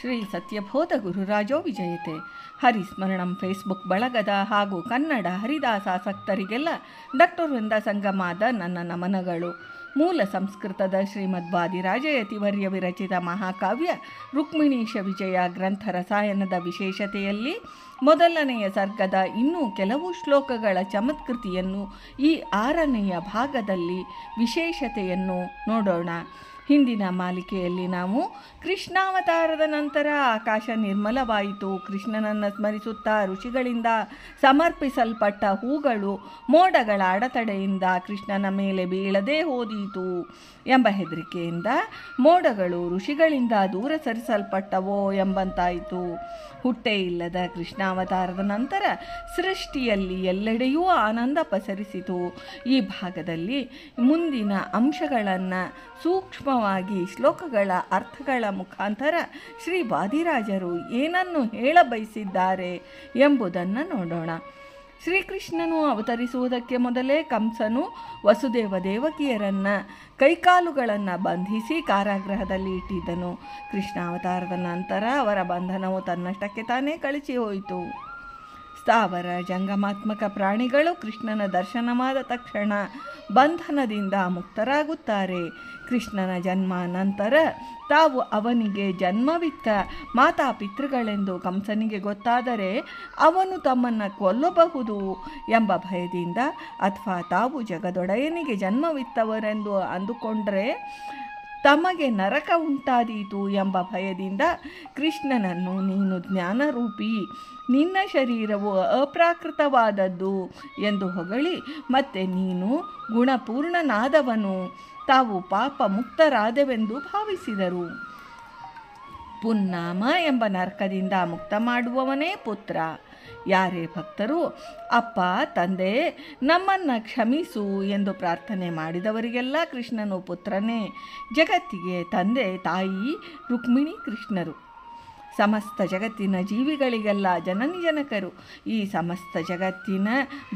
Shri Satyabodha ಗುರುರಾಜೋ ವಿಜಯತೆ. ಹರಿಸ್ಮರಣಂ Facebook ಬಳಗದ ಹಾಗೂ Kannada ಹರಿದಾಸಾಸಕ್ತರಿಗೆಲ್ಲ doctor ವೃಂದ ಸಂಗಮಾದ ನನ್ನ ನಮನಗಳು. ಮೂಲ ಸಂಸ್ಕೃತದ ಶ್ರೀಮದ್ವಾದಿರಾಜಯತಿವರ್ಯ ವಿರಚಿತ ಮಹಾಕಾವ್ಯ ರುಕ್ಮಿಣೀಶ ವಿಜಯ ಗ್ರಂಥ ರಸಾಯನದ ವಿಶೇಷತೆಯಲ್ಲಿ ಮೊದಲನೆಯ ಸರ್ಗದ ಇನ್ನೂ ಕೆಲವು ಶ್ಲೋಕಗಳ ಚಮತ್ಕೃತಿಯನ್ನು ಈ 6ನೆಯ ಭಾಗದಲ್ಲಿ ವಿಶೇಷತೆಯನ್ನು ನೋಡೋಣ. ಹಿಂದಿನ ಮಾಲಿಕೆಯಲ್ಲಿ ನಾವು ಕೃಷ್ಣಾವತಾರದ ನಂತರ ಆಕಾಶ ನಿರ್ಮಲವಾಯಿತು, ಕೃಷ್ಣನನ್ನು ಸ್ಮರಿಸುತ್ತಾ ಋಷಿಗಳಿಂದ ಸಮರ್ಪಿಸಲ್ಪಟ್ಟ ಹೂಗಳು ಮೋಡಗಳ ಅಡೆತಡೆಯಿಂದ ಕೃಷ್ಣನ ಮೇಲೆ ಬೀಳದೇ ಹೋದೀತು ಎಂಬ ಹೆದರಿಕೆಯಿಂದ ಮೋಡಗಳು ಋಷಿಗಳಿಂದ ದೂರ ಸರಿಸಲ್ಪಟ್ಟವೋ ಎಂಬಂತಾಯಿತು. ಹುಟ್ಟೇ ಇಲ್ಲದ ಕೃಷ್ಣಾವತಾರದ ನಂತರ ಸೃಷ್ಟಿಯಲ್ಲಿ ಎಲ್ಲೆಡೆಯೂ ಆನಂದ ಪಸರಿಸಿತು. ಈ ಭಾಗದಲ್ಲಿ ಮುಂದಿನ ಅಂಶಗಳನ್ನು ಸೂಕ್ಷ್ಮವಾಗಿ ಶ್ಲೋಕಗಳ ಅರ್ಥಗಳ ಮುಖಾಂತರ ಶ್ರೀ ವಾದಿರಾಜರು ಏನನ್ನು ಹೇಳಬಯಸಿದ್ದಾರೆ ಎಂಬುದನ್ನು ನೋಡೋಣ. ಶ್ರೀಕೃಷ್ಣನು ಅವತರಿಸುವುದಕ್ಕೆ ಮೊದಲೇ ಕಂಸನು ವಸುದೇವ ದೇವಕಿಯರನ್ನು ಕೈಕಾಲುಗಳನ್ನು ಬಂಧಿಸಿ ಕಾರಾಗೃಹದಲ್ಲಿ ಇಟ್ಟಿದ್ದನು. ಕೃಷ್ಣಾವತಾರದ ನಂತರ ಅವರ ಬಂಧನವು ತನ್ನಷ್ಟಕ್ಕೆ ತಾನೇ ಕಳಚಿ ಹೋಯಿತು. ಸ್ಥಾವರ ಜಂಗಮಾತ್ಮಕ ಪ್ರಾಣಿಗಳು ಕೃಷ್ಣನ ದರ್ಶನವಾದ ತಕ್ಷಣ ಬಂಧನದಿಂದ ಮುಕ್ತರಾಗುತ್ತಾರೆ. ಕೃಷ್ಣನ ಜನ್ಮ ನಂತರ ತಾವು ಅವನಿಗೆ ಜನ್ಮವಿತ್ತ ಮಾತಾಪಿತೃಗಳೆಂದು ಕಂಸನಿಗೆ ಗೊತ್ತಾದರೆ ಅವನು ತಮ್ಮನ್ನು ಕೊಲ್ಲಬಹುದು ಎಂಬ ಭಯದಿಂದ ಅಥವಾ ತಾವು ಜಗದೊಡೆಯನಿಗೆ ಜನ್ಮವಿತ್ತವರೆಂದು ಅಂದುಕೊಂಡರೆ ತಮಗೆ ನರಕ ಉಂಟಾದೀತು ಎಂಬ ಭಯದಿಂದ ಕೃಷ್ಣನನ್ನು ನೀನು ಜ್ಞಾನರೂಪಿ, ನಿನ್ನ ಶರೀರವು ಅಪ್ರಾಕೃತವಾದದ್ದು ಎಂದು ಹೊಗಳಿ ಮತ್ತೆ ನೀನು ಗುಣಪೂರ್ಣನಾದವನು, ತಾವು ಪಾಪ ಮುಕ್ತರಾದೆವೆಂದು ಭಾವಿಸಿದರು. ಪುನ್ನಾಮ ಎಂಬ ನರಕದಿಂದ ಮುಕ್ತ ಮಾಡುವವನೇ ಪುತ್ರ. ಯಾರೇ ಭಕ್ತರು ಅಪ್ಪ ತಂದೆ ನಮ್ಮನ್ನು ಕ್ಷಮಿಸು ಎಂದು ಪ್ರಾರ್ಥನೆ ಮಾಡಿದವರಿಗೆಲ್ಲ ಕೃಷ್ಣನು ಪುತ್ರನೇ. ಜಗತ್ತಿಗೆ ತಂದೆ ತಾಯಿ ರುಕ್ಮಿಣಿ ಕೃಷ್ಣರು. ಸಮಸ್ತ ಜಗತ್ತಿನ ಜೀವಿಗಳಿಗೆಲ್ಲ ಜನನಿ ಜನಕರು. ಈ ಸಮಸ್ತ ಜಗತ್ತಿನ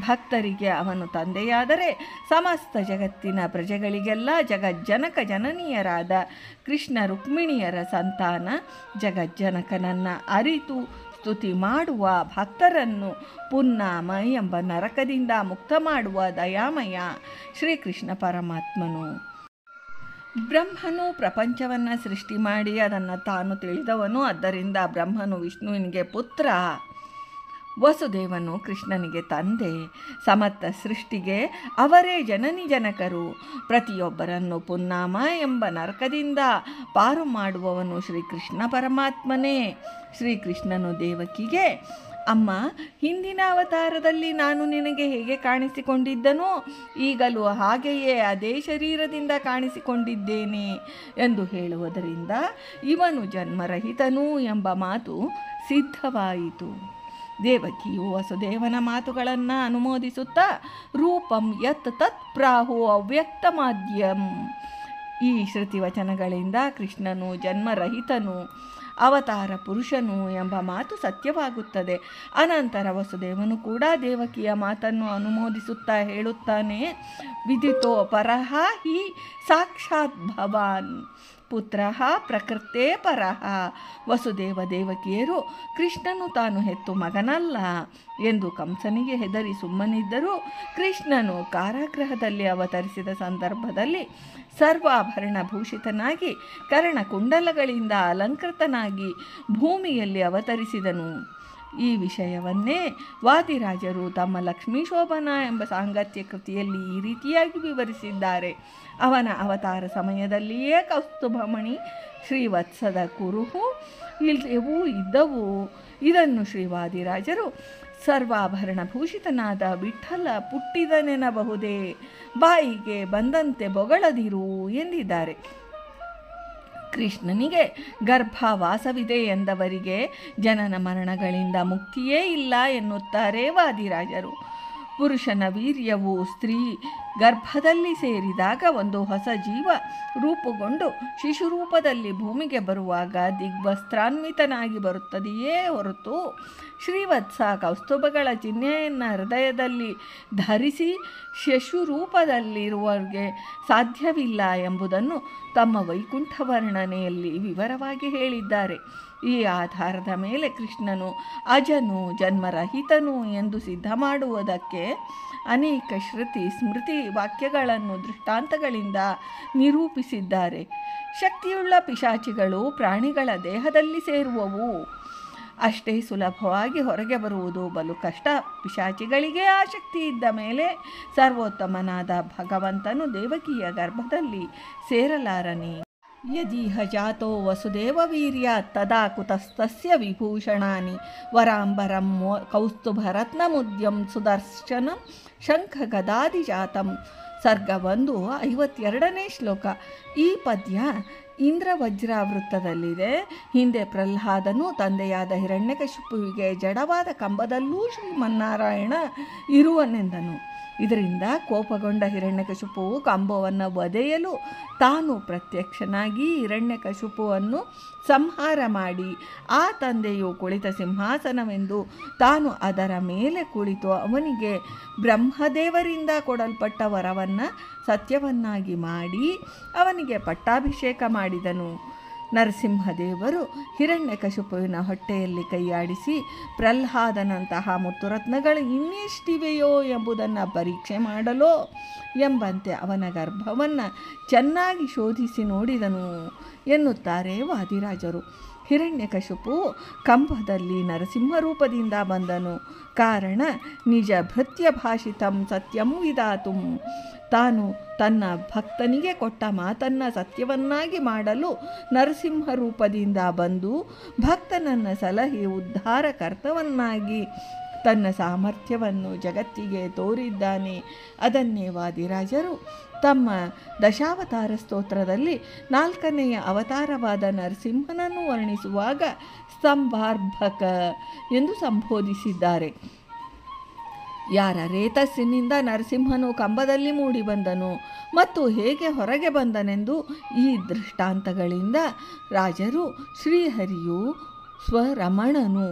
ಭಕ್ತರಿಗೆ ಅವನು ತಂದೆಯಾದರೆ ಸಮಸ್ತ ಜಗತ್ತಿನ ಪ್ರಜೆಗಳಿಗೆಲ್ಲ ಜಗಜ್ಜನಕ ಜನನೀಯರಾದ ಕೃಷ್ಣ ರುಕ್ಮಿಣಿಯರ ಸಂತಾನ. ಜಗಜ್ಜನಕನನ್ನು ಅರಿತು ಸ್ತುತಿ ಮಾಡುವ ಭಕ್ತರನ್ನು ಪುನ್ನಾಮ ಎಂಬ ನರಕದಿಂದ ಮುಕ್ತ ಮಾಡುವ ದಯಾಮಯ ಶ್ರೀಕೃಷ್ಣ ಪರಮಾತ್ಮನು. ಬ್ರಹ್ಮನು ಪ್ರಪಂಚವನ್ನು ಸೃಷ್ಟಿ ಮಾಡಿ ಅದನ್ನು ತಾನು ತಿಳಿದವನು. ಆದ್ದರಿಂದ ಬ್ರಹ್ಮನು ವಿಷ್ಣುವಿನಿಗೆ ಪುತ್ರ, ವಸುದೇವನು ಕೃಷ್ಣನಿಗೆ ತಂದೆ. ಸಮಸ್ತ ಸೃಷ್ಟಿಗೆ ಅವರೇ ಜನನಿ ಜನಕರು. ಪ್ರತಿಯೊಬ್ಬರನ್ನು ಪುನ್ನಾಮ ಎಂಬ ನರಕದಿಂದ ಪಾರು ಮಾಡುವವನು ಶ್ರೀಕೃಷ್ಣ ಪರಮಾತ್ಮನೇ. ಶ್ರೀಕೃಷ್ಣನು ದೇವಕಿಗೆ, ಅಮ್ಮ, ಹಿಂದಿನ ಅವತಾರದಲ್ಲಿ ನಾನು ನಿನಗೆ ಹೇಗೆ ಕಾಣಿಸಿಕೊಂಡಿದ್ದನೋ ಈಗಲೂ ಹಾಗೆಯೇ ಅದೇ ಶರೀರದಿಂದ ಕಾಣಿಸಿಕೊಂಡಿದ್ದೇನೆ ಎಂದು ಹೇಳುವುದರಿಂದ ಇವನು ಜನ್ಮರಹಿತನು ಎಂಬ ಮಾತು ಸಿದ್ಧವಾಯಿತು. ದೇವಕಿಯು ವಸುದೇವನ ಮಾತುಗಳನ್ನು ಅನುಮೋದಿಸುತ್ತಾ ರೂಪಂ ಯತ್ ತತ್ ಪ್ರಾಹು ಅವ್ಯಕ್ತಮಾದ್ಯಂ, ಈ ಶ್ರುತಿವಚನಗಳಿಂದ ಕೃಷ್ಣನು ಜನ್ಮರಹಿತನು, ಅವತಾರ ಪುರುಷನು ಎಂಬ ಮಾತು ಸತ್ಯವಾಗುತ್ತದೆ. ಅನಂತರ ವಸುದೇವನು ಕೂಡ ದೇವಕಿಯ ಮಾತನ್ನು ಅನುಮೋದಿಸುತ್ತಾ ಹೇಳುತ್ತಾನೆ, ವಿದಿತೋ ಪರಃ ಹಿ ಸಾಕ್ಷಾತ್ ಭವಾನ್ ಪುತ್ರಃ ಪ್ರಕೃತೇ ಪರಃ. ವಸುದೇವ ದೇವಕಿಯರು ಕೃಷ್ಣನು ತಾನು ಹೆತ್ತು ಮಗನಲ್ಲ ಎಂದು ಕಂಸನಿಗೆ ಹೆದರಿ ಸುಮ್ಮನಿದ್ದರೂ ಕೃಷ್ಣನು ಕಾರಾಗೃಹದಲ್ಲಿ ಅವತರಿಸಿದ ಸಂದರ್ಭದಲ್ಲಿ ಸರ್ವಾಭರಣ ಭೂಷಿತನಾಗಿ ಕರ್ಣಕುಂಡಲಗಳಿಂದ ಅಲಂಕೃತನಾಗಿ ಭೂಮಿಯಲ್ಲಿ ಅವತರಿಸಿದನು. ಈ ವಿಷಯವನ್ನೇ ವಾದಿರಾಜರು ತಮ್ಮ ಲಕ್ಷ್ಮೀಶೋಭನ ಎಂಬ ಸಾಂಗತ್ಯ ಕೃತಿಯಲ್ಲಿ ಈ ರೀತಿಯಾಗಿ ವಿವರಿಸಿದ್ದಾರೆ. ಅವನ ಅವತಾರ ಸಮಯದಲ್ಲಿಯೇ ಕೌಸ್ತುಭಮಣಿ, ಶ್ರೀವತ್ಸದ ಕುರುಹು ಇಲ್ಲವೂ ಇದ್ದವು. ಇದನ್ನು ಶ್ರೀವಾದಿರಾಜರು ಸರ್ವಾಭರಣ ಭೂಷಿತನಾದ ವಿಠ್ಠಲ ಪುಟ್ಟಿದನೆನ್ನಬಹುದೇ, ಬಾಯಿಗೆ ಬಂದಂತೆ ಬೊಗಳದಿರು ಎಂದಿದ್ದಾರೆ. ಕೃಷ್ಣನಿಗೆ ಗರ್ಭವಾಸವಿದೆ ಎಂದವರಿಗೆ ಜನನ ಮರಣಗಳಿಂದ ಮುಕ್ತಿಯೇ ಇಲ್ಲ ಎನ್ನುತ್ತಾರೆ ವಾದಿರಾಜರು. ಪುರುಷನ ವೀರ್ಯವು ಸ್ತ್ರೀ ಗರ್ಭದಲ್ಲಿ ಸೇರಿದಾಗ ಒಂದು ಹೊಸ ಜೀವ ರೂಪುಗೊಂಡು ಶಿಶುರೂಪದಲ್ಲಿ ಭೂಮಿಗೆ ಬರುವಾಗ ದಿಗ್ವಸ್ತ್ರಾನ್ವಿತನಾಗಿ ಬರುತ್ತದೆಯೇ ಹೊರತು ಶ್ರೀವತ್ಸ ಕೌಸ್ತುಭಗಳ ಚಿಹ್ನೆಯನ್ನು ಹೃದಯದಲ್ಲಿ ಧರಿಸಿ ಶಿಶುರೂಪದಲ್ಲಿರುವವರಿಗೆ ಸಾಧ್ಯವಿಲ್ಲ ಎಂಬುದನ್ನು ತಮ್ಮ ವೈಕುಂಠ ವರ್ಣನೆಯಲ್ಲಿ ವಿವರವಾಗಿ ಹೇಳಿದ್ದಾರೆ. ಈ ಆಧಾರದ ಮೇಲೆ ಕೃಷ್ಣನು ಅಜನು ಜನ್ಮರಹಿತನು ಎಂದು ಸಿದ್ಧ ಮಾಡುವುದಕ್ಕೆ ಅನೇಕ ಶ್ರುತಿ ಸ್ಮೃತಿ ವಾಕ್ಯಗಳನ್ನು ದೃಷ್ಟಾಂತಗಳಿಂದ ನಿರೂಪಿಸಿದ್ದಾರೆ. ಶಕ್ತಿಯುಳ್ಳ ಪಿಶಾಚಿಗಳು ಪ್ರಾಣಿಗಳ ದೇಹದಲ್ಲಿ ಸೇರುವವು. ಅಷ್ಟೇ ಸುಲಭವಾಗಿ ಹೊರಗೆ ಬರುವುದು ಬಲು ಕಷ್ಟ. ಪಿಶಾಚಿಗಳಿಗೆ ಆ ಶಕ್ತಿ ಇದ್ದ ಮೇಲೆ ಸರ್ವೋತ್ತಮನಾದ ಭಗವಂತನು ದೇವಕಿಯ ಗರ್ಭದಲ್ಲಿ ಸೇರಲಾರನೆ. ಯದೀಹ ಜಾತೋ ವಸುದೇವ ವೀರ್ಯ ತದಾ ಕುತಸ್ತಸ್ಯ ವಿಭೂಷಣಾನಿ ವರಾಂಬರಂ ಕೌಸ್ತುಭರತ್ನಮುದ್ಯಂ ಸುದರ್ಶನಂ ಶಂಖ ಗದಾದಿ ಜಾತಂ. ಸರ್ಗ 1 52ನೇ ಶ್ಲೋಕ. ಈ ಪದ್ಯ ಇಂದ್ರವಜ್ರಾವೃತ್ತದಲ್ಲಿದೆ. ಹಿಂದೆ ಪ್ರಹ್ಲಾದನು ತಂದೆಯಾದ ಹಿರಣ್ಯಕಶಿಪುವಿಗೆ ಜಡವಾದ ಕಂಬದಲ್ಲೂ ಶ್ರೀಮನ್ನಾರಾಯಣ ಇರುವನೆಂದನು. ಇದರಿಂದ ಕೋಪಗೊಂಡ ಹಿರಣ್ಯಕಶಿಪುವು ಕಂಬವನ್ನು ಒದೆಯಲು ತಾನು ಪ್ರತ್ಯಕ್ಷನಾಗಿ ಹಿರಣ್ಯಕಶಿಪುವನ್ನು ಸಂಹಾರ ಮಾಡಿ ಆ ತಂದೆಯು ಕುಳಿತ ಸಿಂಹಾಸನವೆಂದು ತಾನು ಅದರ ಮೇಲೆ ಕುಳಿತು ಅವನಿಗೆ ಬ್ರಹ್ಮದೇವರಿಂದ ಕೊಡಲ್ಪಟ್ಟ ವರವನ್ನು ಸತ್ಯವನ್ನಾಗಿ ಮಾಡಿ ಅವನಿಗೆ ಪಟ್ಟಾಭಿಷೇಕ ಮಾಡಿದನು. ನರಸಿಂಹದೇವರು ಹಿರಣ್ಯಕಶಿಪುವಿನ ಹೊಟ್ಟೆಯಲ್ಲಿ ಕೈಯಾಡಿಸಿ ಪ್ರಹ್ಲಾದನಂತಹ ಮುತ್ತುರತ್ನಗಳು ಇನ್ನೆಷ್ಟಿವೆಯೋ ಎಂಬುದನ್ನು ಪರೀಕ್ಷೆ ಮಾಡಲೋ ಎಂಬಂತೆ ಅವನ ಗರ್ಭವನ್ನು ಚೆನ್ನಾಗಿ ಶೋಧಿಸಿ ನೋಡಿದನು ಎನ್ನುತ್ತಾರೆ ವಾದಿರಾಜರು. ಹಿರಣ್ಯಕಶಿಪು ಕಂಬದಲ್ಲಿ ನರಸಿಂಹರೂಪದಿಂದ ಬಂದನು. ಕಾರಣ ನಿಜ ಭೃತ್ಯ ಭಾಷಿತಂ ಸತ್ಯಂ ವಿಧಾತುಂ. ತಾನು ತನ್ನ ಭಕ್ತನಿಗೆ ಕೊಟ್ಟ ಮಾತನ್ನು ಸತ್ಯವನ್ನಾಗಿ ಮಾಡಲು ನರಸಿಂಹ ರೂಪದಿಂದ ಬಂದು ಭಕ್ತನನ್ನು ಸಲಹಿ ಉದ್ಧಾರ ಕರ್ತವನ್ನಾಗಿ ತನ್ನ ಸಾಮರ್ಥ್ಯವನ್ನು ಜಗತ್ತಿಗೆ ತೋರಿದ್ದಾನೆ. ಅದನ್ನೇ ವಾದಿರಾಜರು ತಮ್ಮ ದಶಾವತಾರ ಸ್ತೋತ್ರದಲ್ಲಿ 4ನೆಯ ಅವತಾರವಾದ ನರಸಿಂಹನನ್ನು ವರ್ಣಿಸುವಾಗ ಸ್ತಂಭಾರ್ಭಕ ಎಂದು ಸಂಬೋಧಿಸಿದ್ದಾರೆ. ಯಾರ ರೇತಸ್ಸಿನಿಂದ ನರಸಿಂಹನು ಕಂಬದಲ್ಲಿ ಮೂಡಿಬಂದನು ಮತ್ತು ಹೇಗೆ ಹೊರಗೆ ಬಂದನೆಂದು ಈ ದೃಷ್ಟಾಂತಗಳಿಂದ ರಾಜರು ಶ್ರೀಹರಿಯು ಸ್ವರಮಣನು,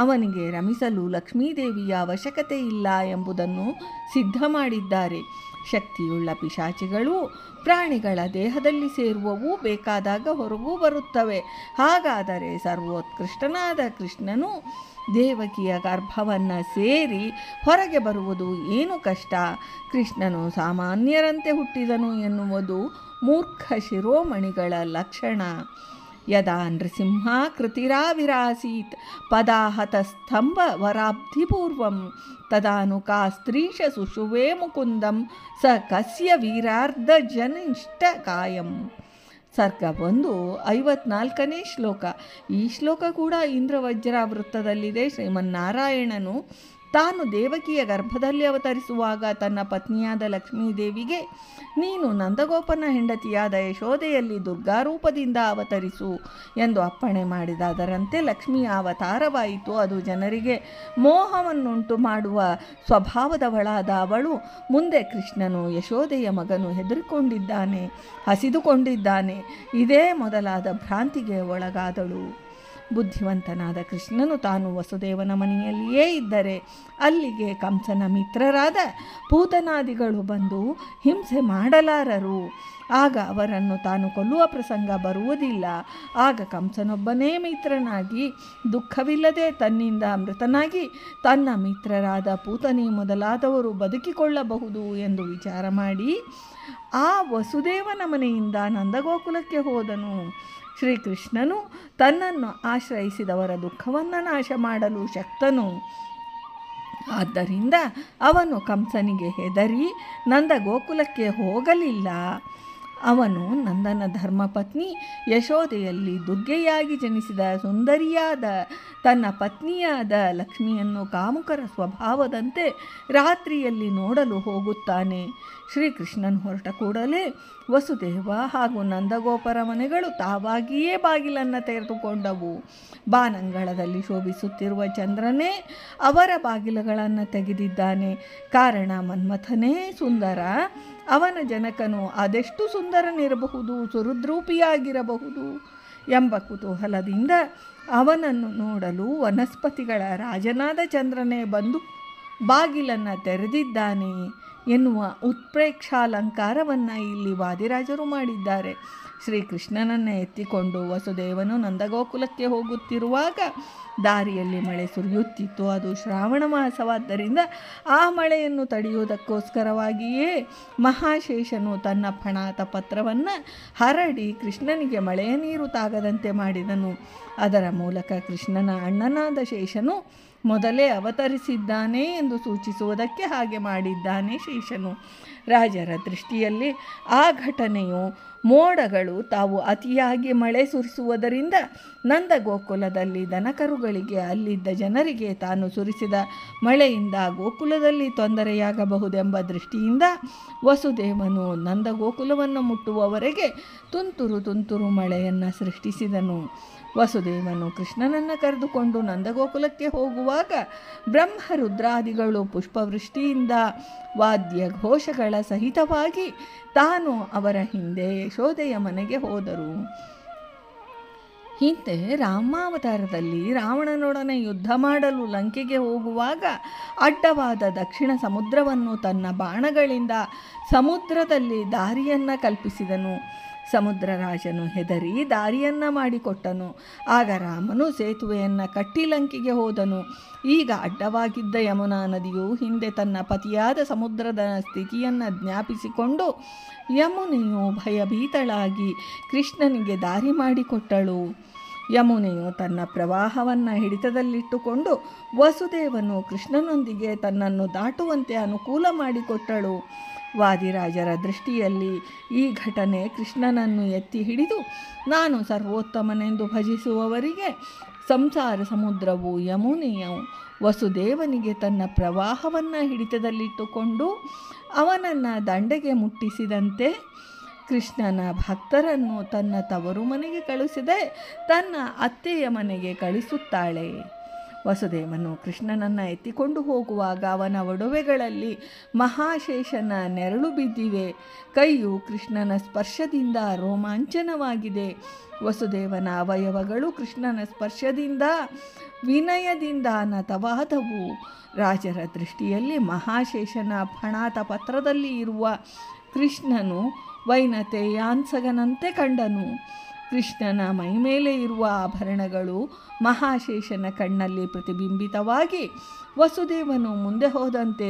ಅವನಿಗೆ ರಮಿಸಲು ಲಕ್ಷ್ಮೀದೇವಿಯ ಅವಶ್ಯಕತೆ ಇಲ್ಲ ಎಂಬುದನ್ನು ಸಿದ್ಧ ಮಾಡಿದ್ದಾರೆ. ಶಕ್ತಿಯುಳ್ಳ ಪಿಶಾಚಿಗಳು ಪ್ರಾಣಿಗಳ ದೇಹದಲ್ಲಿ ಸೇರುವವು, ಬೇಕಾದಾಗ ಹೊರಗೂ ಬರುತ್ತವೆ. ಹಾಗಾದರೆ ಸರ್ವೋತ್ಕೃಷ್ಟನಾದ ಕೃಷ್ಣನು ದೇವಕಿಯ ಗರ್ಭವನ್ನು ಸೇರಿ ಹೊರಗೆ ಬರುವುದು ಏನು ಕಷ್ಟ? ಕೃಷ್ಣನು ಸಾಮಾನ್ಯರಂತೆ ಹುಟ್ಟಿದನು ಎನ್ನುವುದು ಮೂರ್ಖ ಶಿರೋಮಣಿಗಳ ಲಕ್ಷಣ. ಯದಾ ನೃಸಿಂಹ ಕೃತಿರಾವಿರಾಸೀತ್ ಪದಾಹತಸ್ತಂಭ ವರಾಬ್ಧಿಪೂರ್ವಂ ತದಾನು ಕಾ ಸ್ತ್ರೀಶ ಸುಷುವೇ ಮುಕುಂದಂ ಸ ಕಸ್ಯ ವೀರಾರ್ಧ ಜನಿಷ್ಠ ಕಾಯಂ. ಸರ್ಗ 1 54ನೇ ಶ್ಲೋಕ. ಈ ಶ್ಲೋಕ ಕೂಡ ಇಂದ್ರವಜ್ರಾವೃತ್ತದಲ್ಲಿದೆ. ಶ್ರೀಮನ್ನಾರಾಯಣನು ತಾನು ದೇವಕಿಯ ಗರ್ಭದಲ್ಲಿ ಅವತರಿಸುವಾಗ ತನ್ನ ಪತ್ನಿಯಾದ ಲಕ್ಷ್ಮೀದೇವಿಗೆ, ನೀನು ನಂದಗೋಪನ ಹೆಂಡತಿಯಾದ ಯಶೋದೆಯಲ್ಲಿ ದುರ್ಗಾರೂಪದಿಂದ ಅವತರಿಸು ಎಂದು ಅಪ್ಪಣೆ ಮಾಡಿದ. ಅದರಂತೆ ಲಕ್ಷ್ಮಿಯ ಅವತಾರವಾಯಿತು. ಅದು ಜನರಿಗೆ ಮೋಹವನ್ನುಂಟು ಮಾಡುವ ಸ್ವಭಾವದವಳಾದ ಅವಳು ಮುಂದೆ ಕೃಷ್ಣನು ಯಶೋದೆಯ ಮಗನು ಹೆದರಿಕೊಂಡಿದ್ದಾನೆ, ಹಸಿದುಕೊಂಡಿದ್ದಾನೆ, ಇದೇ ಮೊದಲಾದ ಭ್ರಾಂತಿಗೆ ಒಳಗಾದಳು. ಬುದ್ಧಿವಂತನಾದ ಕೃಷ್ಣನು ತಾನು ವಸುದೇವನ ಮನೆಯಲ್ಲಿಯೇ ಇದ್ದರೆ ಅಲ್ಲಿಗೆ ಕಂಸನ ಮಿತ್ರರಾದ ಪೂತನಾದಿಗಳು ಬಂದು ಹಿಂಸೆ ಮಾಡಲಾರರು. ಆಗ ಅವರನ್ನು ತಾನು ಕೊಲ್ಲುವ ಪ್ರಸಂಗ ಬರುವುದಿಲ್ಲ. ಆಗ ಕಂಸನೊಬ್ಬನೇ ಮಿತ್ರನಾಗಿ ದುಃಖವಿಲ್ಲದೆ ತನ್ನಿಂದ ಮೃತನಾಗಿ ತನ್ನ ಮಿತ್ರರಾದ ಪೂತನಿ ಮೊದಲಾದವರು ಬದುಕಿಕೊಳ್ಳಬಹುದು ಎಂದು ವಿಚಾರ ಮಾಡಿ ಆ ವಸುದೇವನ ಮನೆಯಿಂದ ನಂದಗೋಕುಲಕ್ಕೆ ಹೋದನು. ಶ್ರೀಕೃಷ್ಣನು ತನ್ನನ್ನು ಆಶ್ರಯಿಸಿದವರ ದುಃಖವನ್ನು ನಾಶ ಮಾಡಲು ಶಕ್ತನು. ಆದ್ದರಿಂದ ಅವನು ಕಂಸನಿಗೆ ಹೆದರಿ ನಂದಗೋಕುಲಕ್ಕೆ ಹೋಗಲಿಲ್ಲ. ಅವನು ನಂದನ ಧರ್ಮಪತ್ನಿ ಯಶೋದೆಯಲ್ಲಿ ದುರ್ಗೆಯಾಗಿ ಜನಿಸಿದ ಸುಂದರಿಯಾದ ತನ್ನ ಪತ್ನಿಯಾದ ಲಕ್ಷ್ಮಿಯನ್ನು ಕಾಮುಕರ ಸ್ವಭಾವದಂತೆ ರಾತ್ರಿಯಲ್ಲಿ ನೋಡಲು ಹೋಗುತ್ತಾನೆ. ಶ್ರೀಕೃಷ್ಣನ್ ಹೊರಟ ಕೂಡಲೇ ವಸುದೇವ ಹಾಗೂ ನಂದಗೋಪರ ಮನೆಗಳು ತಾವಾಗಿಯೇ ಬಾಗಿಲನ್ನು ತೆರೆದುಕೊಂಡವು. ಬಾನಂಗಳದಲ್ಲಿ ಶೋಭಿಸುತ್ತಿರುವ ಚಂದ್ರನೇ ಅವರ ಬಾಗಿಲುಗಳನ್ನು ತೆಗೆದಿದ್ದಾನೆ. ಕಾರಣ ಮನ್ಮಥನೇ ಸುಂದರ. ಅವನ ಜನಕನು ಅದೆಷ್ಟು ಸುಂದರನಿರಬಹುದು, ಸುಹೃದ್ರೂಪಿಯಾಗಿರಬಹುದು ಎಂಬ ಕುತೂಹಲದಿಂದ ಅವನನ್ನು ನೋಡಲು ವನಸ್ಪತಿಗಳ ರಾಜನಾದ ಚಂದ್ರನೇ ಬಂದು ಬಾಗಿಲನ್ನು ತೆರೆದಿದ್ದಾನೆ ಎನ್ನುವ ಉತ್ಪ್ರೇಕ್ಷಾಲಂಕಾರವನ್ನು ಇಲ್ಲಿ ವಾದಿರಾಜರು ಮಾಡಿದ್ದಾರೆ. ಶ್ರೀಕೃಷ್ಣನನ್ನು ಎತ್ತಿಕೊಂಡು ವಸುದೇವನು ನಂದಗೋಕುಲಕ್ಕೆ ಹೋಗುತ್ತಿರುವಾಗ ದಾರಿಯಲ್ಲಿ ಮಳೆ ಸುರಿಯುತ್ತಿತ್ತು. ಅದು ಶ್ರಾವಣ ಮಾಸವಾದ್ದರಿಂದ ಆ ಮಳೆಯನ್ನು ತಡೆಯುವುದಕ್ಕೋಸ್ಕರವಾಗಿಯೇ ಮಹಾಶೇಷನು ತನ್ನ ಫಣಾತ ಪತ್ರವನ್ನು ಹರಡಿ ಕೃಷ್ಣನಿಗೆ ಮಳೆಯ ನೀರು ತಾಗದಂತೆ ಮಾಡಿದನು. ಅದರ ಮೂಲಕ ಕೃಷ್ಣನ ಅಣ್ಣನಾದ ಶೇಷನು ಮೊದಲೇ ಅವತರಿಸಿದ್ದಾನೆ ಎಂದು ಸೂಚಿಸುವುದಕ್ಕೆ ಹಾಗೆ ಮಾಡಿದ್ದಾನೆ ಶೇಷನು. ರಾಜರ ದೃಷ್ಟಿಯಲ್ಲಿ ಆ ಘಟನೆಯು ಮೋಡಗಳು ತಾವು ಅತಿಯಾಗಿ ಮಳೆ ಸುರಿಸುವುದರಿಂದ ನಂದಗೋಕುಲದಲ್ಲಿ ದನಕರುಗಳಿಗೆ ಅಲ್ಲಿದ್ದ ಜನರಿಗೆ ತಾನು ಸುರಿಸಿದ ಮಳೆಯಿಂದ ಗೋಕುಲದಲ್ಲಿ ತೊಂದರೆಯಾಗಬಹುದೆಂಬ ದೃಷ್ಟಿಯಿಂದ ವಸುದೇವನು ನಂದಗೋಕುಲವನ್ನು ಮುಟ್ಟುವವರೆಗೆ ತುಂತುರು ತುಂತುರು ಮಳೆಯನ್ನು ಸೃಷ್ಟಿಸಿದನು. ವಸುದೇವನು ಕೃಷ್ಣನನ್ನು ಕರೆದುಕೊಂಡು ನಂದಗೋಕುಲಕ್ಕೆ ಹೋಗುವಾಗ ಬ್ರಹ್ಮರುದ್ರಾದಿಗಳು ಪುಷ್ಪವೃಷ್ಟಿಯಿಂದ ವಾದ್ಯ ಘೋಷಗಳ ಸಹಿತವಾಗಿ ತಾನು ಅವರ ಹಿಂದೆ ಯಶೋದೆಯ ಮನೆಗೆ ಹೋದರು. ಹಿಂದೆ ರಾಮಾವತಾರದಲ್ಲಿ ರಾವಣನೊಡನೆ ಯುದ್ಧ ಮಾಡಲು ಲಂಕೆಗೆ ಹೋಗುವಾಗ ಅಡ್ಡವಾದ ದಕ್ಷಿಣ ಸಮುದ್ರವನ್ನು ತನ್ನ ಬಾಣಗಳಿಂದ ಸಮುದ್ರದಲ್ಲಿ ದಾರಿಯನ್ನು ಕಲ್ಪಿಸಿದನು. ಸಮುದ್ರರಾಜನು ಹೆದರಿ ದಾರಿಯನ್ನು ಮಾಡಿಕೊಟ್ಟನು. ಆಗ ರಾಮನು ಸೇತುವೆಯನ್ನು ಕಟ್ಟಿ ಲಂಕೆಗೆ ಹೋದನು. ಈಗ ಅಡ್ಡವಾಗಿದ್ದ ಯಮುನಾ ನದಿಯು ಹಿಂದೆ ತನ್ನ ಪತಿಯಾದ ಸಮುದ್ರದ ಸ್ಥಿತಿಯನ್ನು ಜ್ಞಾಪಿಸಿಕೊಂಡು ಯಮುನೆಯು ಭಯಭೀತಳಾಗಿ ಕೃಷ್ಣನಿಗೆ ದಾರಿ ಮಾಡಿಕೊಟ್ಟಳು. ಯಮುನೆಯು ತನ್ನ ಪ್ರವಾಹವನ್ನು ಹಿಡಿತದಲ್ಲಿಟ್ಟುಕೊಂಡು ವಸುದೇವನು ಕೃಷ್ಣನೊಂದಿಗೆ ತನ್ನನ್ನು ದಾಟುವಂತೆ ಅನುಕೂಲ ಮಾಡಿಕೊಟ್ಟಳು. ವಾದಿರಾಜರ ದೃಷ್ಟಿಯಲ್ಲಿ ಈ ಘಟನೆ ಕೃಷ್ಣನನ್ನು ಎತ್ತಿ ಹಿಡಿದು ನಾನು ಸರ್ವೋತ್ತಮನೆಂದು ಭಜಿಸುವವರಿಗೆ ಸಂಸಾರ ಸಮುದ್ರವು ಯಮುನೆಯು ವಸುದೇವನಿಗೆ ತನ್ನ ಪ್ರವಾಹವನ್ನು ಹಿಡಿತದಲ್ಲಿಟ್ಟುಕೊಂಡು ಅವನನ್ನು ದಂಡೆಗೆ ಮುಟ್ಟಿಸಿದಂತೆ ಕೃಷ್ಣನ ಭಕ್ತರನ್ನು ತನ್ನ ತವರು ಮನೆಗೆ ಕಳಿಸದೆ ತನ್ನ ಅತ್ತೆಯ ಮನೆಗೆ ಕಳಿಸುತ್ತಾಳೆ. ವಸುದೇವನು ಕೃಷ್ಣನನ್ನು ಎತ್ತಿಕೊಂಡು ಹೋಗುವಾಗ ಅವನ ಒಡವೆಗಳಲ್ಲಿ ಮಹಾಶೇಷನ ನೆರಳು ಬಿದ್ದಿವೆ. ಕೈಯು ಕೃಷ್ಣನ ಸ್ಪರ್ಶದಿಂದ ರೋಮಾಂಚನವಾಗಿದೆ. ವಸುದೇವನ ಅವಯವಗಳು ಕೃಷ್ಣನ ಸ್ಪರ್ಶದಿಂದ ವಿನಯದಿಂದ ನತವಾದವು. ರಾಜರ ದೃಷ್ಟಿಯಲ್ಲಿ ಮಹಾಶೇಷನ ಫಣಾತ ಪತ್ರದಲ್ಲಿ ಇರುವ ಕೃಷ್ಣನು ವೈನತೆಯಾಂಸಗನಂತೆ ಕಂಡನು. ಕೃಷ್ಣನ ಮೈಮೇಲೆ ಇರುವ ಆಭರಣಗಳು ಮಹಾಶೇಷನ ಕಣ್ಣಲ್ಲಿ ಪ್ರತಿಬಿಂಬಿತವಾಗಿ ವಸುದೇವನು ಮುಂದೆ ಹೋದಂತೆ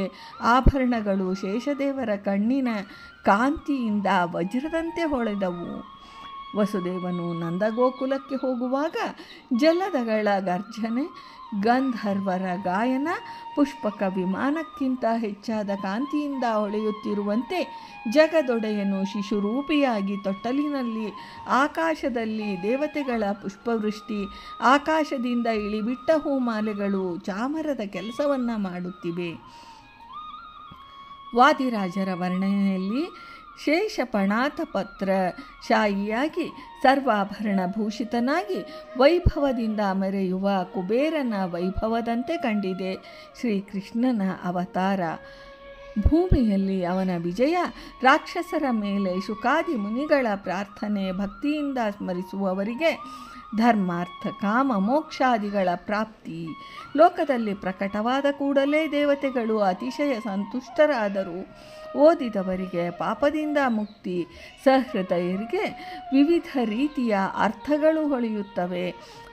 ಆಭರಣಗಳು ಶೇಷದೇವರ ಕಣ್ಣಿನ ಕಾಂತಿಯಿಂದ ವಜ್ರದಂತೆ ಹೊಳೆದವು. ವಸುದೇವನು ನಂದಗೋಕುಲಕ್ಕೆ ಹೋಗುವಾಗ ಜಲದಗಳ ಗರ್ಜನೆ, ಗಂಧರ್ವರ ಗಾಯನ, ಪುಷ್ಪಕ ವಿಮಾನಕ್ಕಿಂತ ಹೆಚ್ಚಾದ ಕಾಂತಿಯಿಂದ ಹೊಳೆಯುತ್ತಿರುವಂತೆ ಜಗದೊಡೆಯನು ಶಿಶುರೂಪಿಯಾಗಿ ತೊಟ್ಟಲಿನಲ್ಲಿ ಆಕಾಶದಲ್ಲಿ ದೇವತೆಗಳ ಪುಷ್ಪವೃಷ್ಟಿ, ಆಕಾಶದಿಂದ ಇಳಿಬಿಟ್ಟ ಹೂಮಾಲೆಗಳು ಚಾಮರದ ಕೆಲಸವನ್ನು ಮಾಡುತ್ತಿವೆ. ವಾದಿರಾಜರ ವರ್ಣನೆಯಲ್ಲಿ ಶೇಷಪಣಾತ ಪತ್ರ ಶಾಯಿಯಾಗಿ ಸರ್ವಾಭರಣ ಭೂಷಿತನಾಗಿ ವೈಭವದಿಂದ ಮೆರೆಯುವ ಕುಬೇರನ ವೈಭವದಂತೆ ಕಂಡಿದೆ ಶ್ರೀಕೃಷ್ಣನ ಅವತಾರ. ಭೂಮಿಯಲ್ಲಿ ಅವನ ವಿಜಯ, ರಾಕ್ಷಸರ ಮೇಲೆ ಶುಕಾದಿ ಮುನಿಗಳ ಪ್ರಾರ್ಥನೆ, ಭಕ್ತಿಯಿಂದ ಸ್ಮರಿಸುವವರಿಗೆ ಧರ್ಮಾರ್ಥ ಕಾಮ ಮೋಕ್ಷಾದಿಗಳ ಪ್ರಾಪ್ತಿ. ಲೋಕದಲ್ಲಿ ಪ್ರಕಟವಾದ ಕೂಡಲೇ ದೇವತೆಗಳು ಅತಿಶಯ ಸಂತುಷ್ಟರಾದರು. ಓದಿದವರಿಗೆ ಪಾಪದಿಂದ ಮುಕ್ತಿ, ಸಹೃದಯರಿಗೆ ವಿವಿಧ ರೀತಿಯ ಅರ್ಥಗಳು ಹೊಳೆಯುತ್ತವೆ.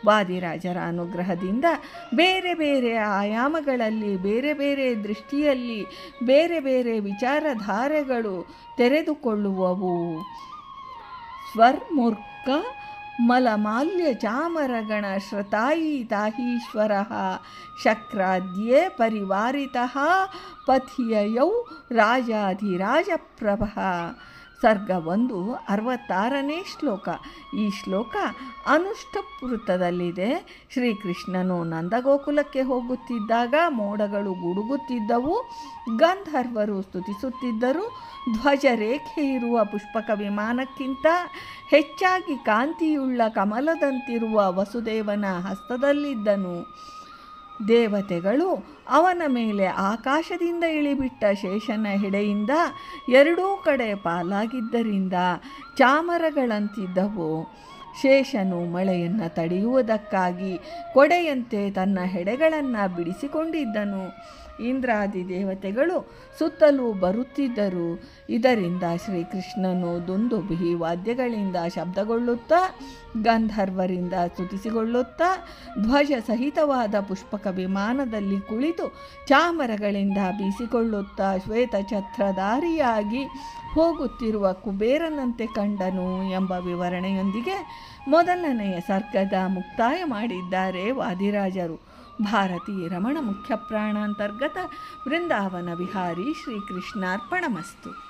ವಾದಿರಾಜರ ಅನುಗ್ರಹದಿಂದ ಬೇರೆ ಬೇರೆ ಆಯಾಮಗಳಲ್ಲಿ, ಬೇರೆ ಬೇರೆ ದೃಷ್ಟಿಯಲ್ಲಿ, ಬೇರೆ ಬೇರೆ ವಿಚಾರಧಾರೆಗಳು ತೆರೆದುಕೊಳ್ಳುವವು. ಸ್ವರ್ಮೂರ್ಖ ಮಲಮಾಲ್ಯ ಚಾಮರಗಣ ಶ್ರತಾಯಿ ತಾಹೀಶ್ವರ ಶಕ್ರಾದ್ಯೇ ಪರಿವಾರಿತಃ ಪಥಿಯಯೌ ರಾಜಾಧಿರಾಜಪ್ರಭ. ಸರ್ಗ 1 66ನೇ ಶ್ಲೋಕ. ಈ ಶ್ಲೋಕ ಅನುಷ್ಠುಪ್ವೃತ್ತದಲ್ಲಿದೆ. ಶ್ರೀಕೃಷ್ಣನು ನಂದಗೋಕುಲಕ್ಕೆ ಹೋಗುತ್ತಿದ್ದಾಗ ಮೋಡಗಳು ಗುಡುಗುತ್ತಿದ್ದವು, ಗಂಧರ್ವರು ಸ್ತುತಿಸುತ್ತಿದ್ದರು. ಧ್ವಜರೇಖೆ ಇರುವ ಪುಷ್ಪಕ ವಿಮಾನಕ್ಕಿಂತ ಹೆಚ್ಚಾಗಿ ಕಾಂತಿಯುಳ್ಳ ಕಮಲದಂತಿರುವ ವಸುದೇವನ ಹಸ್ತದಲ್ಲಿದ್ದನು. ದೇವತೆಗಳು ಅವನ ಮೇಲೆ ಆಕಾಶದಿಂದ ಇಳಿಬಿಟ್ಟ ಶೇಷನ ಹೆಡೆಯಿಂದ ಎರಡೂ ಕಡೆ ಪಾಲಾಗಿದ್ದರಿಂದ ಚಾಮರಗಳಂತಿದ್ದವು. ಶೇಷನು ಮಳೆಯನ್ನು ತಡೆಯುವುದಕ್ಕಾಗಿ ಕೊಡೆಯಂತೆ ತನ್ನ ಹೆಡೆಗಳನ್ನು ಬಿಡಿಸಿಕೊಂಡಿದ್ದನು. ಇಂದ್ರಾದಿ ದೇವತೆಗಳು ಸುತ್ತಲೂ ಬರುತ್ತಿದ್ದರು. ಇದರಿಂದ ಶ್ರೀಕೃಷ್ಣನು ದುಂದುಭಿ ವಾದ್ಯಗಳಿಂದ ಶಬ್ದಗೊಳ್ಳುತ್ತಾ, ಗಂಧರ್ವರಿಂದ ಸ್ತುತಿಸಿಗೊಳ್ಳುತ್ತಾ, ಧ್ವಜ ಸಹಿತವಾದ ಪುಷ್ಪಕ ವಿಮಾನದಲ್ಲಿ ಕುಳಿತು ಚಾಮರಗಳಿಂದ ಬೀಸಿಕೊಳ್ಳುತ್ತಾ ಶ್ವೇತಛತ್ರಧಾರಿಯಾಗಿ ಹೋಗುತ್ತಿರುವ ಕುಬೇರನಂತೆ ಕಂಡನು ಎಂಬ ವಿವರಣೆಯೊಂದಿಗೆ ಮೊದಲನೆಯ ಸರ್ಗದ ಮುಕ್ತಾಯ ಮಾಡಿದ್ದಾರೆ ವಾದಿರಾಜರು. ಭಾರತೀ ರಮಣ ಮುಖ್ಯ ಪ್ರಾಣ ಅಂತರ್ಗತ ವೃಂದಾವನ ವಿಹಾರಿ ಶ್ರೀಕೃಷ್ಣಾರ್ಪಣಮಸ್ತು.